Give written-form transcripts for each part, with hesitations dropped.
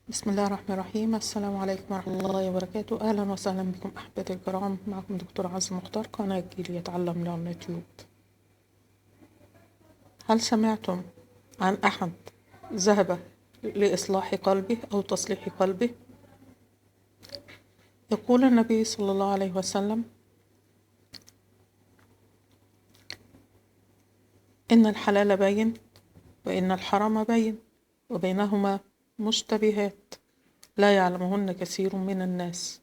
بسم الله الرحمن الرحيم. السلام عليكم ورحمة الله وبركاته. أهلا وسهلا بكم أحبتي الكرام، معكم دكتور عز مختار، قناة جيل يتعلم على اليوتيوب. هل سمعتم عن أحد ذهب لإصلاح قلبه أو تصليح قلبه؟ يقول النبي صلى الله عليه وسلم: إن الحلال بين وإن الحرام بين وبينهما مشتبهات لا يعلمهن كثير من الناس،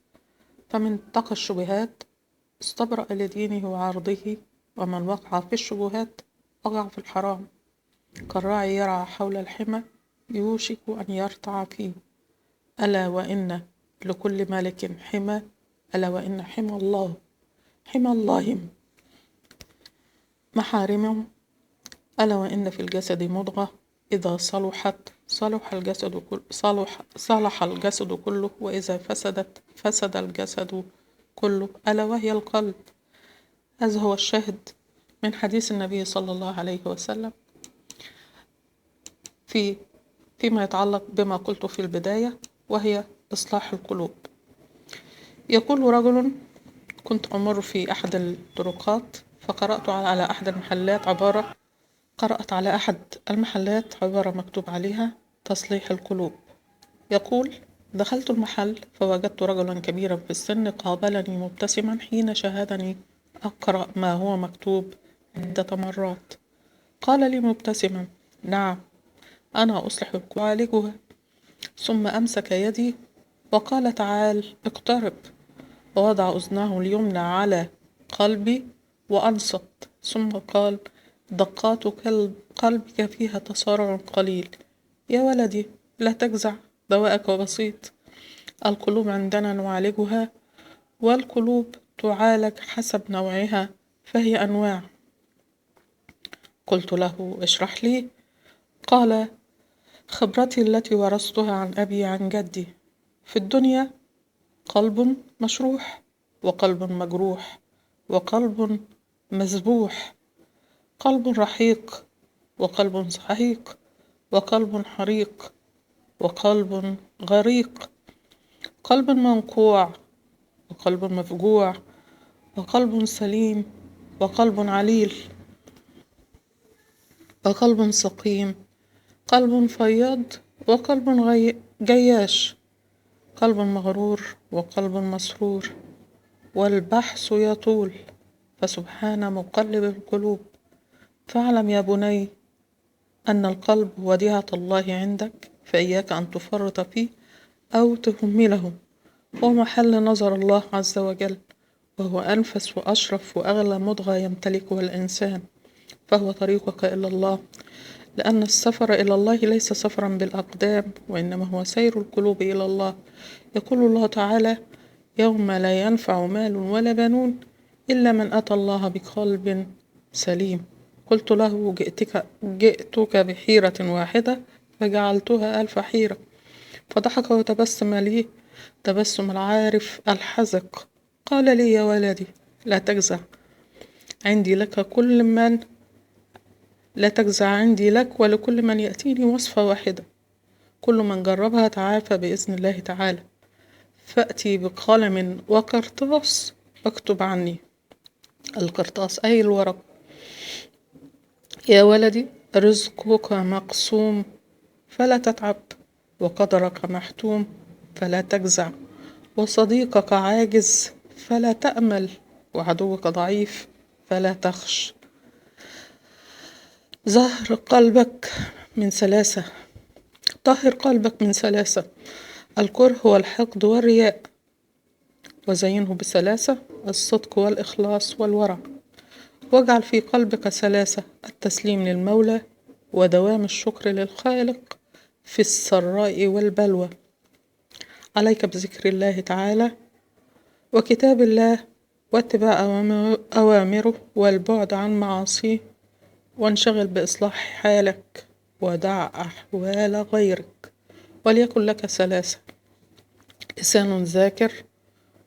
فمن اتقى الشبهات استبرأ لدينه وعرضه، ومن وقع في الشبهات وقع في الحرام. كالراعي يرعى حول الحمى يوشك أن يرتع فيه. ألا وإن لكل ملك حمى، ألا وإن حمى الله محارمه. ألا وإن في الجسد مضغة إذا صلحت صلح الجسد كله، وإذا فسدت فسد الجسد كله، ألا وهي القلب. هذا هو الشاهد من حديث النبي صلى الله عليه وسلم فيما يتعلق بما قلت في البداية، وهي إصلاح القلوب. يقول رجل: كنت أمر في أحد الطرقات فقرأت على أحد المحلات عبارة مكتوب عليها تصليح القلوب. يقول: دخلت المحل فوجدت رجلا كبيرا في السن قابلني مبتسما حين شاهدني أقرأ ما هو مكتوب عدة مرات. قال لي مبتسما: نعم، أنا أصلح أعالجها. ثم أمسك يدي وقال: تعال اقترب. ووضع أذنه اليمنى على قلبي وأنصت، ثم قال: دقات قلبك فيها تسارع قليل. يا ولدي، لا تجزع، دواءك بسيط. القلوب عندنا نعالجها، والقلوب تعالج حسب نوعها، فهي أنواع. قلت له: اشرح لي. قال: خبرتي التي ورثتها عن أبي عن جدي. في الدنيا قلب مشروح، وقلب مجروح، وقلب مذبوح، قلب رحيق، وقلب سحيق، وقلب حريق، وقلب غريق، قلب منقوع، وقلب مفجوع، وقلب سليم، وقلب عليل، وقلب سقيم، قلب فياض، وقلب جياش، قلب مغرور، وقلب مسرور، والبحث يطول، فسبحان مقلب القلوب. فاعلم يا بني أن القلب وديعة الله عندك، فإياك أن تفرط فيه أو تهمله. هو محل نظر الله عز وجل، وهو أنفس وأشرف وأغلى مضغة يمتلكها الإنسان، فهو طريقك إلى الله، لأن السفر إلى الله ليس سفرا بالأقدام، وإنما هو سير القلوب إلى الله. يقول الله تعالى: يوم لا ينفع مال ولا بنون إلا من أتى الله بقلب سليم. قلت له: جئتك بحيرة واحدة فجعلتها 1000 حيرة. فضحك وتبسم لي تبسم العارف الحذق. قال لي: يا ولدي، لا تجزع، عندي لك كل من لا تجزع عندي لك ولكل من يأتيني وصفة واحدة، كل من جربها تعافى بإذن الله تعالى. فأتي بقلم وقرطاس واكتب عني. القرطاس أي الورق. يا ولدي، رزقك مقسوم فلا تتعب، وقدرك محتوم فلا تجزع، وصديقك عاجز فلا تأمل، وعدوك ضعيف فلا تخش. زهر قلبك من ثلاثة طهر قلبك من ثلاثة: الكره والحقد والرياء، وزينه بثلاثة: الصدق والإخلاص والورع. واجعل في قلبك ثلاثة: التسليم للمولى، ودوام الشكر للخالق في السراء والبلوى. عليك بذكر الله تعالى وكتاب الله، واتباع أوامره والبعد عن معاصيه، وانشغل بإصلاح حالك ودع أحوال غيرك. وليكن لك ثلاثة: لسان ذاكر،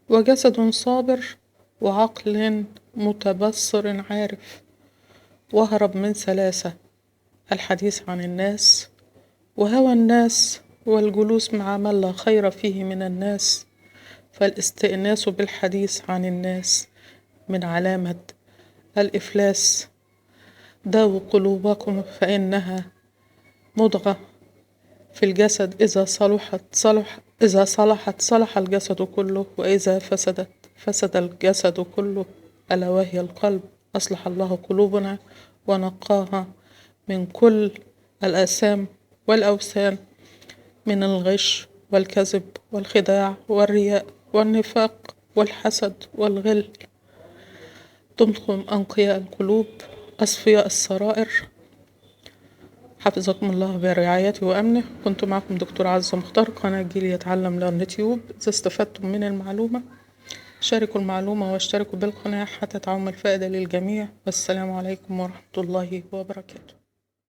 وجسد صابر، وعقل متبصر عارف. واهرب من ثلاثة: الحديث عن الناس، وهوى الناس، والجلوس مع من لا خير فيه من الناس، فالاستئناس بالحديث عن الناس من علامة الإفلاس. داووا قلوبكم فإنها مضغة في الجسد، إذا صلحت صلح الجسد كله، وإذا فسدت فسد الجسد كله، ألا وهي القلب. أصلح الله قلوبنا ونقاها من كل الآثام والأوثان، من الغش والكذب والخداع والرياء والنفاق والحسد والغل. دمتم أنقياء القلوب أصفياء السرائر. حفظكم الله برعايته وأمنه. كنت معكم دكتور عزة مختار، قناة جيل يتعلم لليوتيوب. إذا استفدتم من المعلومة شاركوا المعلومة واشتركوا بالقناة حتى تعم الفائدة للجميع. والسلام عليكم ورحمة الله وبركاته.